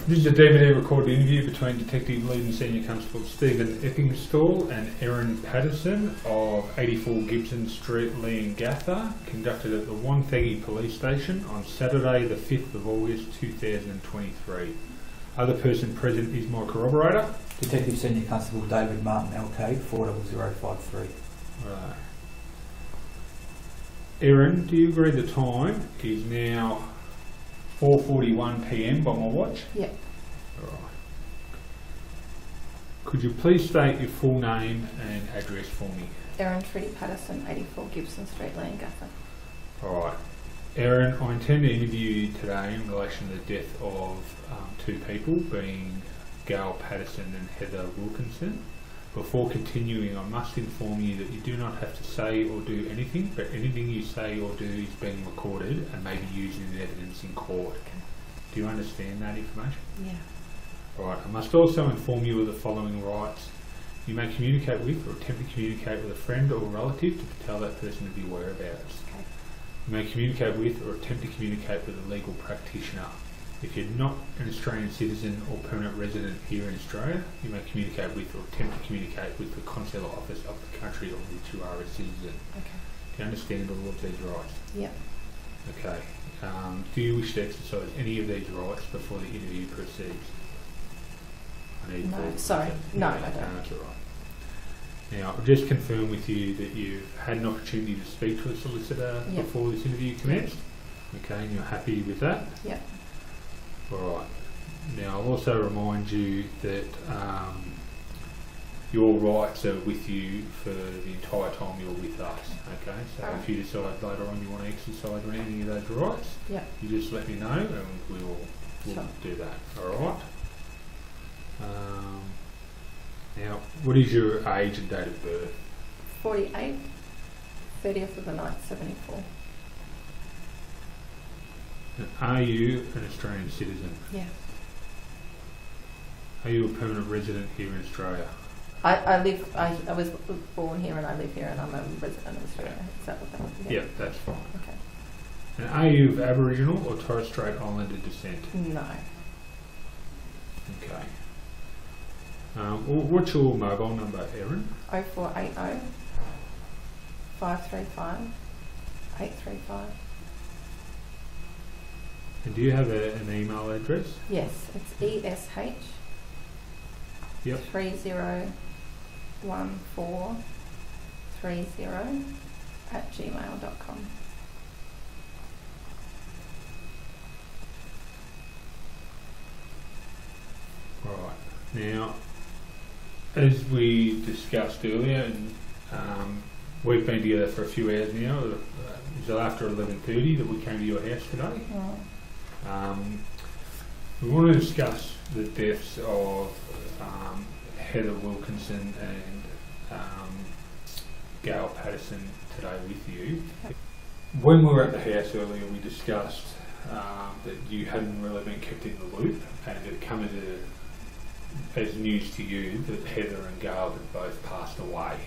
This is a DVD recorded interview between Detective Lead Senior Constable Stephen Eppingstall and Erin Patterson of 84 Gibson Street, Leongatha, conducted at the Wonthaggi Police Station on Saturday the 5th of August 2023. Other person present is my corroborator, Detective Senior Constable David Martin LK 40053. Right. Erin, do you agree the time is now 4:41 PM by my watch? Yep. Alright. Could you please state your full name and address for me? Erin Trudi Patterson, 84 Gibson Street, Leongatha. Alright. Erin, I intend to interview you today in relation to the death of two people, being Gail Patterson and Heather Wilkinson. Before continuing, I must inform you that you do not have to say or do anything, but anything you say or do is being recorded and may be used in evidence in court. Okay. Do you understand that information? Yeah. Alright, I must also inform you of the following rights. You may communicate with or attempt to communicate with a friend or relative to tell that person of your whereabouts. Okay. You may communicate with or attempt to communicate with a legal practitioner. If you're not an Australian citizen or permanent resident here in Australia, you may communicate with or attempt to communicate with the consular office of the country of which you are a citizen. Okay. Do you understand all of these rights? Yep. Okay. Do you wish to exercise any of these rights before the interview proceeds? No, sorry. No, I don't. That's all right. Now, I'll just confirm with you that you've had an opportunity to speak to a solicitor Yep. before this interview commenced. Okay, and you're happy with that? Yep. Alright. Now I'll also remind you that your rights are with you for the entire time you're with us. Okay, so if you decide later on you want to exercise any of those rights, Yep. you just let me know and we'll Sure. do that. Alright. Now, what is your age and date of birth? 48, 30th of the 9th, 74. And are you an Australian citizen? Yeah. Are you a permanent resident here in Australia? I was born here and I live here and I'm a resident of Australia. Is that what that was? Yeah, that's fine. Okay. And are you of Aboriginal or Torres Strait Islander descent? No. Okay. What's your mobile number, Erin? 0480 535 835. And do you have an email address? Yes, it's ESH Yep. 301430 @gmail.com. Right. Now, as we discussed earlier, and we've been together for a few hours now. It was after 11:30 that we came to your house today. We want to discuss the deaths of Heather Wilkinson and Gail Patterson today with you. When we were at the house earlier, we discussed that you hadn't really been kept in the loop, and it had come as news to you that Heather and Gail had both passed away.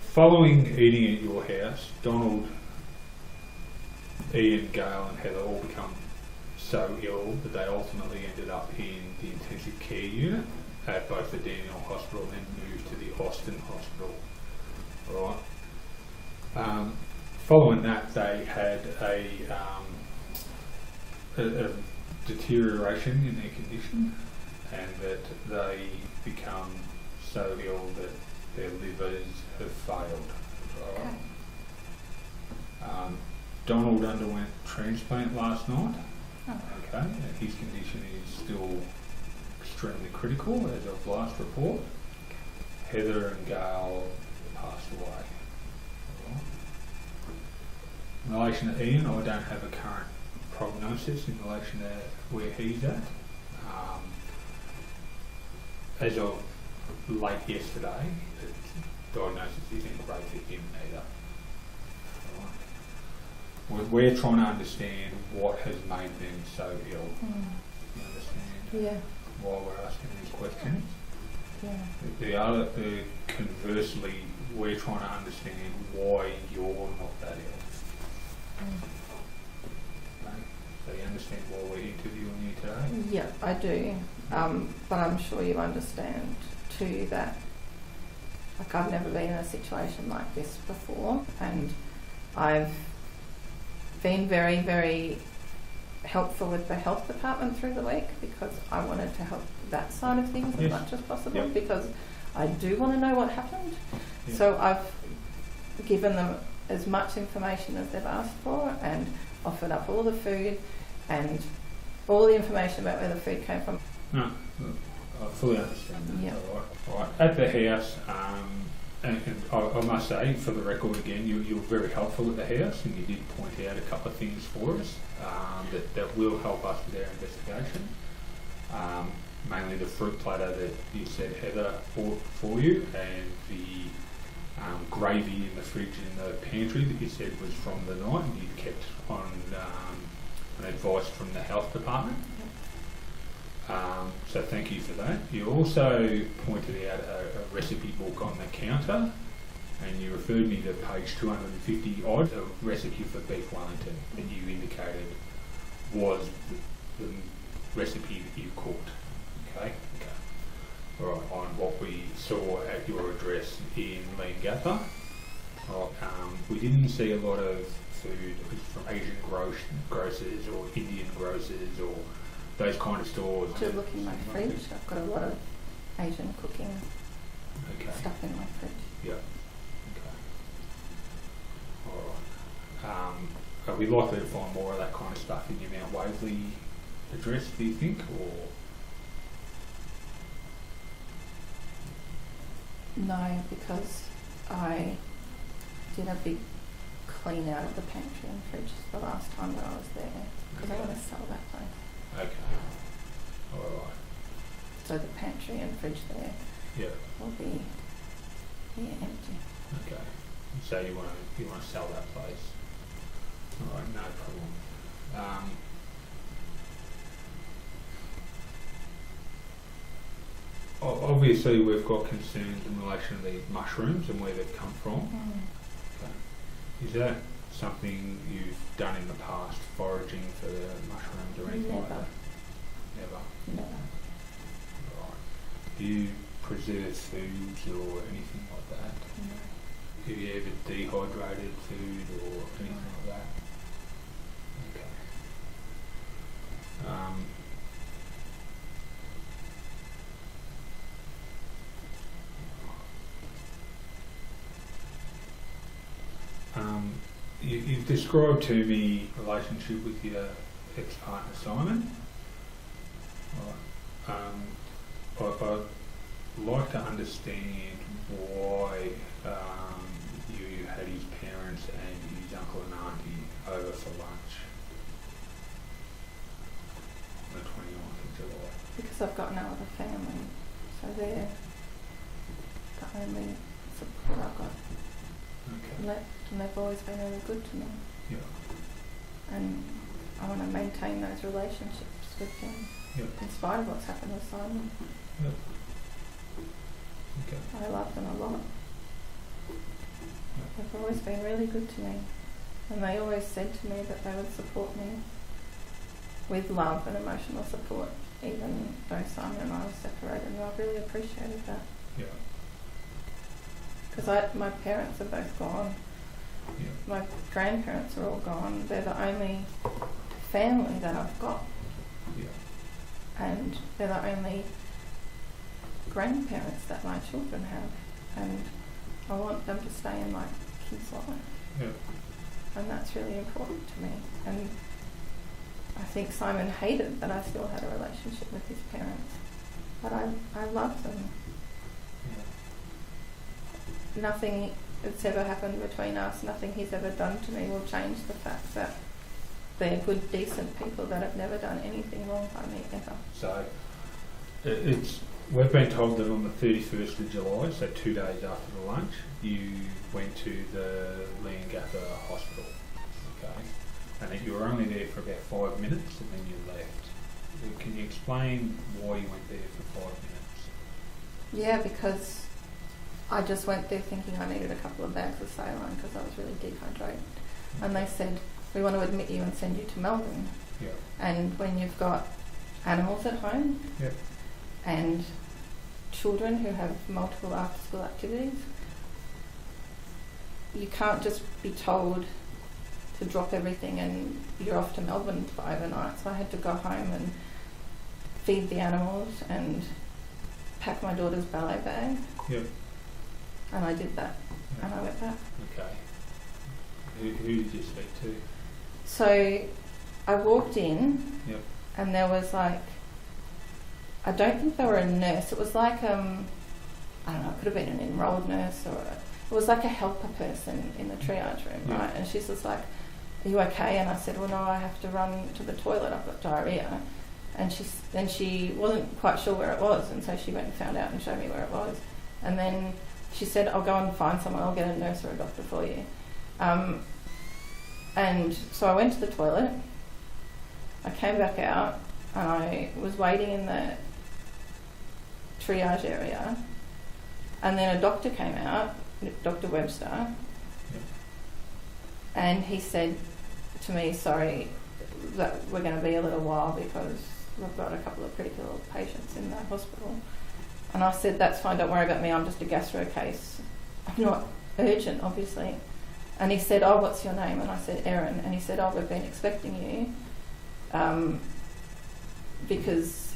Following eating at your house, Donald, Ian, Gail and Heather all become so ill that they ultimately ended up in the intensive care unit at both the Dandenong Hospital and then moved to the Austin Hospital. Right. Following that, they had a deterioration in their condition, and that they become so ill that their livers have failed. Right. Donald underwent transplant last night. Okay, and his condition is still extremely critical as of last report. Heather and Gail passed away. Right. In relation to Ian, I don't have a current prognosis in relation to where he's at. As of late yesterday, the diagnosis isn't great for him either. Right. We're trying to understand what has made them so ill. You understand? Yeah. Why we're asking these questions? Yeah. Conversely, we're trying to understand why you're not that ill. Okay. So you understand why we're interviewing you today? Yeah, I do. But I'm sure you understand too that, like, I've never been in a situation like this before, and I've been very, very helpful with the health department through the week because I wanted to help that side of things as much as possible, Yep. because I do want to know what happened. Yep. So I've given them as much information as they've asked for and offered up all the food and all the information about where the food came from. No, I fully understand that. Yeah. All right. At the house, and I must say, for the record again, you were very helpful at the house, and you did point out a couple of things for us that will help us with our investigation. Mainly the fruit platter that you said Heather bought for you, and the gravy in the fridge in the pantry that you said was from the night, and you kept on an advice from the health department. So thank you for that. You also pointed out a recipe book on the counter, and you referred me to page 250 odd, a recipe for beef Wellington that you indicated was the recipe that you cooked. Okay. All right. On what we saw at your address in Leongatha. We didn't see a lot of food from Asian grocers or Indian grocers or those kind of stores. To look in my fridge, I've got a lot of Asian cooking stuff in my fridge. Yeah. Okay. All right. Are we likely to find more of that kind of stuff in your Mount Waverley address, do you think, or? No, because I did a big clean out of the pantry and fridge the last time that I was there, because I want to sell that place. Okay. All right. So the pantry and fridge there will be empty. Okay. So you want to sell that place? All right. No problem. Obviously, we've got concerns in relation to these mushrooms and where they've come from. Okay. Is that something you've done in the past, foraging for the mushrooms or anything like that? Never. Right. Do you preserve foods or anything like that? No. Have you ever dehydrated food or anything like that? Okay. You've described to me a relationship with your ex-partner Simon. I'd like to understand why you had his parents and his uncle and auntie over for lunch on the 29th of July. Because I've got no other family, so they're the only support I've got. Okay. And they've always been really good to me. Yeah. And I want to maintain those relationships with them, in spite of what's happened with Simon. Yep. Okay. I love them a lot. They've always been really good to me, and they always said to me that they would support me with love and emotional support, even though Simon and I were separated, and I really appreciated that. Yeah. Because my parents are both gone. Yeah. My grandparents are all gone. They're the only family that I've got. Yeah. And they're the only grandparents that my children have. And I want them to stay in my kids' life. Yeah. And that's really important to me. And I think Simon hated that I still had a relationship with his parents. But I love them. Yeah. Nothing that's ever happened between us, nothing he's ever done to me will change the fact that they're good, decent people that have never done anything wrong by me ever. So we've been told that on the 31st of July, so 2 days after the lunch, you went to the Leongatha hospital, okay, and that you were only there for about 5 minutes and then you left. Can you explain why you went there for 5 minutes? Yeah, because I just went there thinking I needed a couple of bags of saline because I was really dehydrated. And they said, we want to admit you and send you to Melbourne. Yeah. And when you've got animals at home Yep. and children who have multiple after-school activities, you can't just be told to drop everything and you're off to Melbourne for overnight. So I had to go home and feed the animals and pack my daughter's ballet bag. Yep. And I did that. Yep. And I went back. Okay. Who did you speak to? So I walked in. Yep. And there was like, I don't think they were a nurse. It was like, I don't know, it could have been an enrolled nurse or it was like a helper person in the triage room, Yeah. right? And she's just like, are you okay? And I said, well, no, I have to run to the toilet. I've got diarrhea. And she wasn't quite sure where it was. And so she went and found out and showed me where it was. And then she said, I'll go and find someone. I'll get a nurse or a doctor for you. And so I went to the toilet. I came back out and I was waiting in the triage area, and then a doctor came out, Dr. Webster, Yep. and he said to me, sorry, that we're going to be a little while because we've got a couple of critical patients in the hospital. And I said, that's fine, don't worry about me, I'm just a gastro case. I'm not urgent, obviously. And he said, oh, what's your name? And I said, Erin. And he said, oh, we've been expecting you because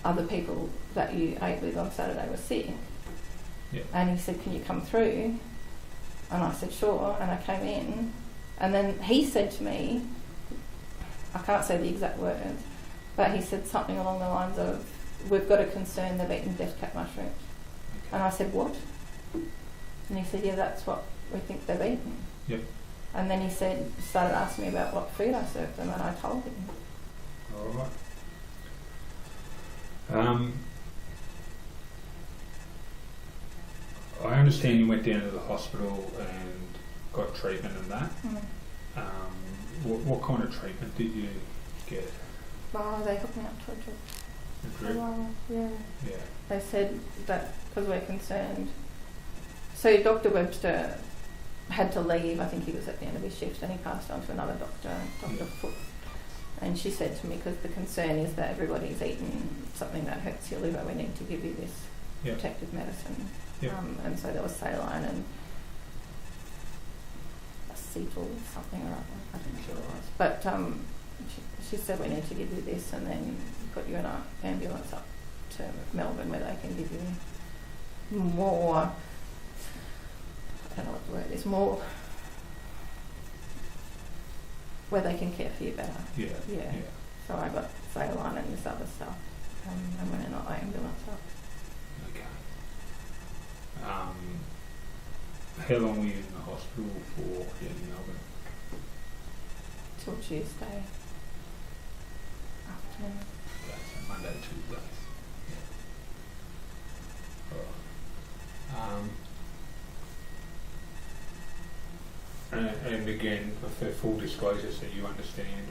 other people that you ate with on Saturday were sick. Yep. And he said, can you come through? And I said, sure. And I came in. And then he said to me, I can't say the exact words, but he said something along the lines of, we've got a concern they've eaten death cap mushrooms. Okay. And I said, what? And he said, yeah, that's what we think they've eaten. Yep. And then he started asking me about what food I served them, and I told him. All right. I understand you went down to the hospital and got treatment and that. What kind of treatment did you get? Oh, they hooked me up to a drip. A drip? Oh, wow. Yeah. Yeah. They said that because we're concerned. So Dr. Webster had to leave. I think he was at the end of his shift, and he passed on to another doctor, Dr. Yeah. Foote. And she said to me, because the concern is that everybody's eaten something that hurts your liver, we need to give you this Yep. protective medicine. Yep. And so there was saline and acetyl something or other. I don't know what it was. But she said, we need to give you this and then put you in an ambulance up to Melbourne where they can give you more, I don't know what the word is, more, where they can care for you better. Yeah. Yeah. So I got saline and this other stuff and went in an ambulance up. Okay. How long were you in the hospital for here in Melbourne? Till Tuesday afternoon. Okay, so Monday, Tuesday. Yeah. All right. And again, for full disclosure, so you understand,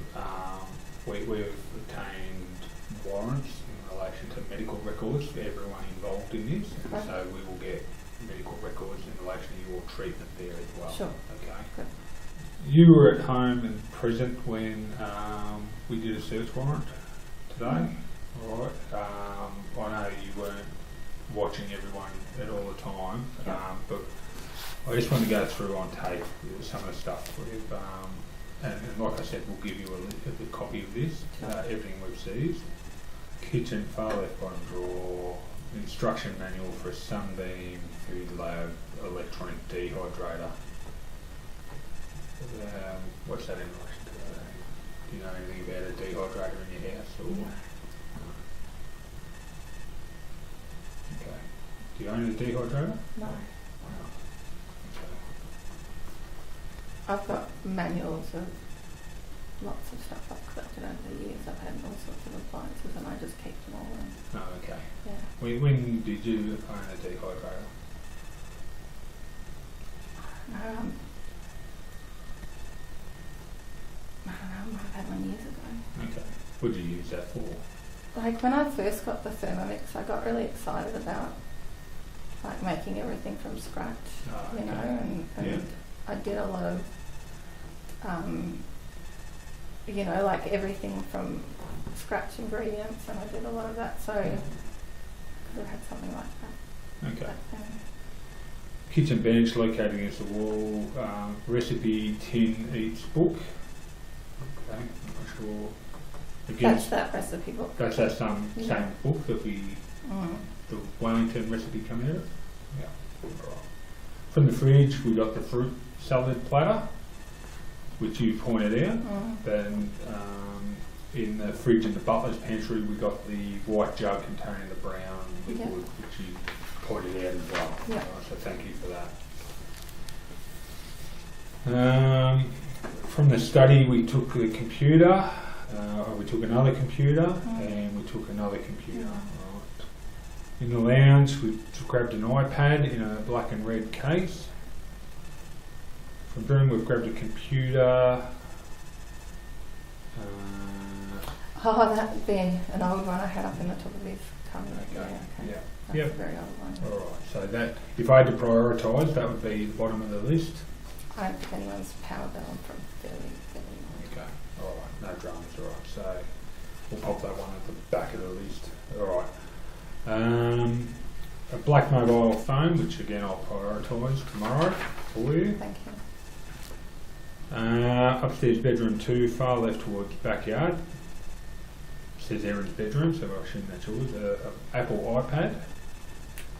we've obtained warrants in relation to medical records for everyone involved in this, and Okay. so we will get medical records in relation to your treatment there as well. Sure. Okay. Good. You were at home and present when we did a search warrant today. All right. I know you weren't watching everyone at all the time, Yeah. but I just want to go through on tape some of the stuff we've, and like I said, we'll give you a copy of this, Sure. everything we've seized. Kitchen, far left bottom drawer, instruction manual for a Sunbeam food lab, electronic dehydrator. What's that in relation to? Do you know anything about a dehydrator in your house? Or? No. Okay. Do you own a dehydrator? No. Okay. I've got manuals of lots of stuff I've collected over the years. I've had all sorts of appliances and I just keep them all in. Oh, okay. Yeah. When did you own a dehydrator? I don't know, I might have had one years ago. Okay. What did you use that for? Like when I first got the Thermomix, I got really excited about like making everything from scratch, Oh, you know, okay. and Yeah. I did a lot of, you know, like everything from scratch ingredients, and I did a lot of that, so I could have had something like that. Okay. back then. Kitchen bench located against the wall. Recipe tin eats book. Okay, I'm not sure. That's Against that recipe book. that's that same Yeah. book that we Mm. the Wellington recipe come out of. Yeah. Alright. From the fridge we got the fruit salad platter, which you pointed out. Mm. Then in the fridge in the butler's pantry we got the white jug containing the brown liquid, Yeah. which you pointed out as well. Yeah. So thank you for that. From the study we took the computer, we took another computer, and we took another computer. Right. In the lounge we grabbed an iPad in a black and red case. From Broome we've grabbed a computer. Oh, that would be an old one I had up in the top of his cabinet. Okay. Yeah, okay. Yeah. That's Yep. a very old one. Alright, so that, if I had to prioritise, that would be the bottom of the list. I don't think anyone's powered that one from fairly long. Okay, alright, no dramas, alright, so we'll pop that one at the back of the list. Alright. A black mobile phone, which again I'll prioritise tomorrow for you. Thank you. Upstairs bedroom 2, far left towards backyard. Says Erin's bedroom, so I assume that's yours. A Apple iPad.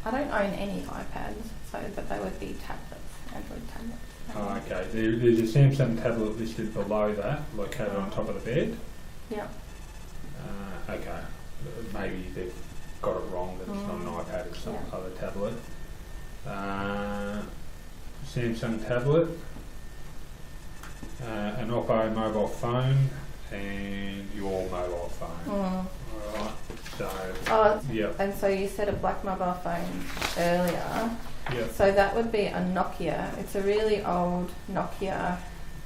I don't own any iPads, but they would be tablets, Android tablets. Oh, okay, there's a Samsung tablet listed below that, located on top of the bed. Yeah. Okay, maybe they've got it wrong, that it's not an iPad, it's some other tablet. Samsung tablet, an Oppo mobile phone, and your mobile phone. Alright, so, yep, And so you said a black mobile phone earlier. yep, So that would be a Nokia. It's a really old Nokia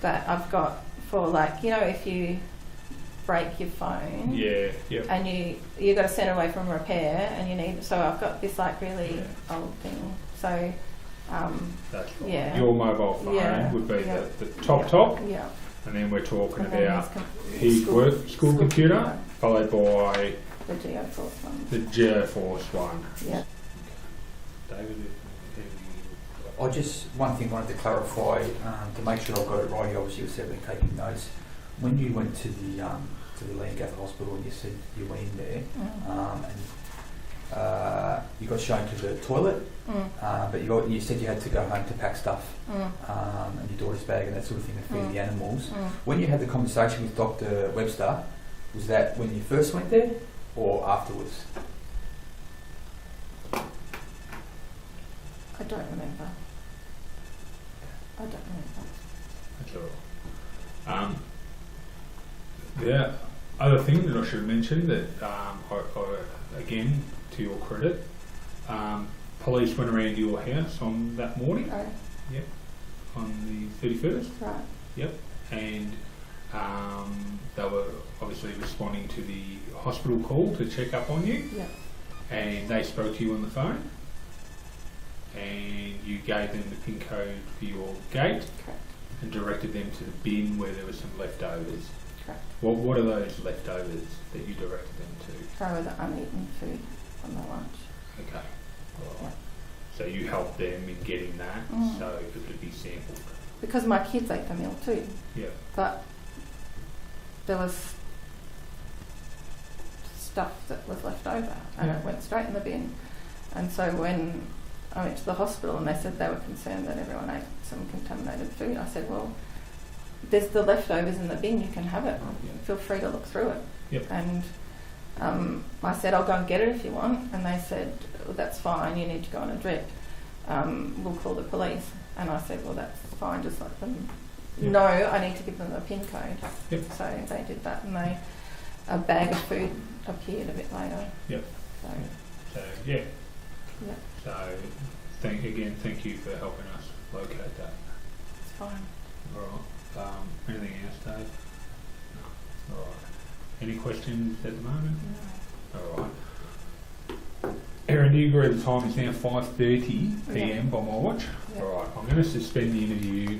that I've got for, like, you know, if you break your phone yeah, yep. and you got to send it away from repair and you need, so I've got this like really old thing. So That's right. yeah. Your mobile phone Yeah, would be yeah. the top, Yeah. and then we're talking And then about his his work school computer, followed by the GeoForce one. the GeoForce one. Yeah. David, I just, one thing I wanted to clarify, to make sure I've got it right, obviously you said when taking notes. When you went to the Leongatha hospital and you said you went in there, and you got shown to the toilet, but you said you had to go home to pack stuff, and your daughter's bag and that sort of thing to feed the animals. When you had the conversation with Dr. Webster, was that when you first went there or afterwards? I don't remember. That's all right. The other thing that I should mention that, I, again, to your credit, police went around your house on that morning. Oh, Yep. On the 31st. right. Yep. And they were obviously responding to the hospital call to check up on you. Yeah. And they spoke to you on the phone. And you gave them the PIN code for your gate. Correct. And directed them to the bin where there were some leftovers. Correct. What are those leftovers that you directed them to? They were the uneaten food from the lunch. Okay. All right. Yeah. So you helped them in getting that so it could be sampled. Because my kids ate the meal too. Yeah. But there was stuff that was left over and it went straight in the bin. And so when I went to the hospital and they said they were concerned that everyone ate some contaminated food, I said, well, there's the leftovers in the bin, you can have it. Feel free to look through it. Yep. And I said, I'll go and get it if you want. And they said, well, that's fine, you need to go on a drip. We'll call the police. And I said, well, that's fine, just let them know I need to give them the PIN code. Yep. So they did that, and a bag of food appeared a bit later. Yep. So yeah. Yep. So thank you for helping us locate that. It's fine. All right. Anything else, Dave? No. All right. Any questions at the moment? No. All right. Erin, do you agree the time is now 5:30 Yeah. PM by my watch? Yeah. Alright, I'm going to suspend the interview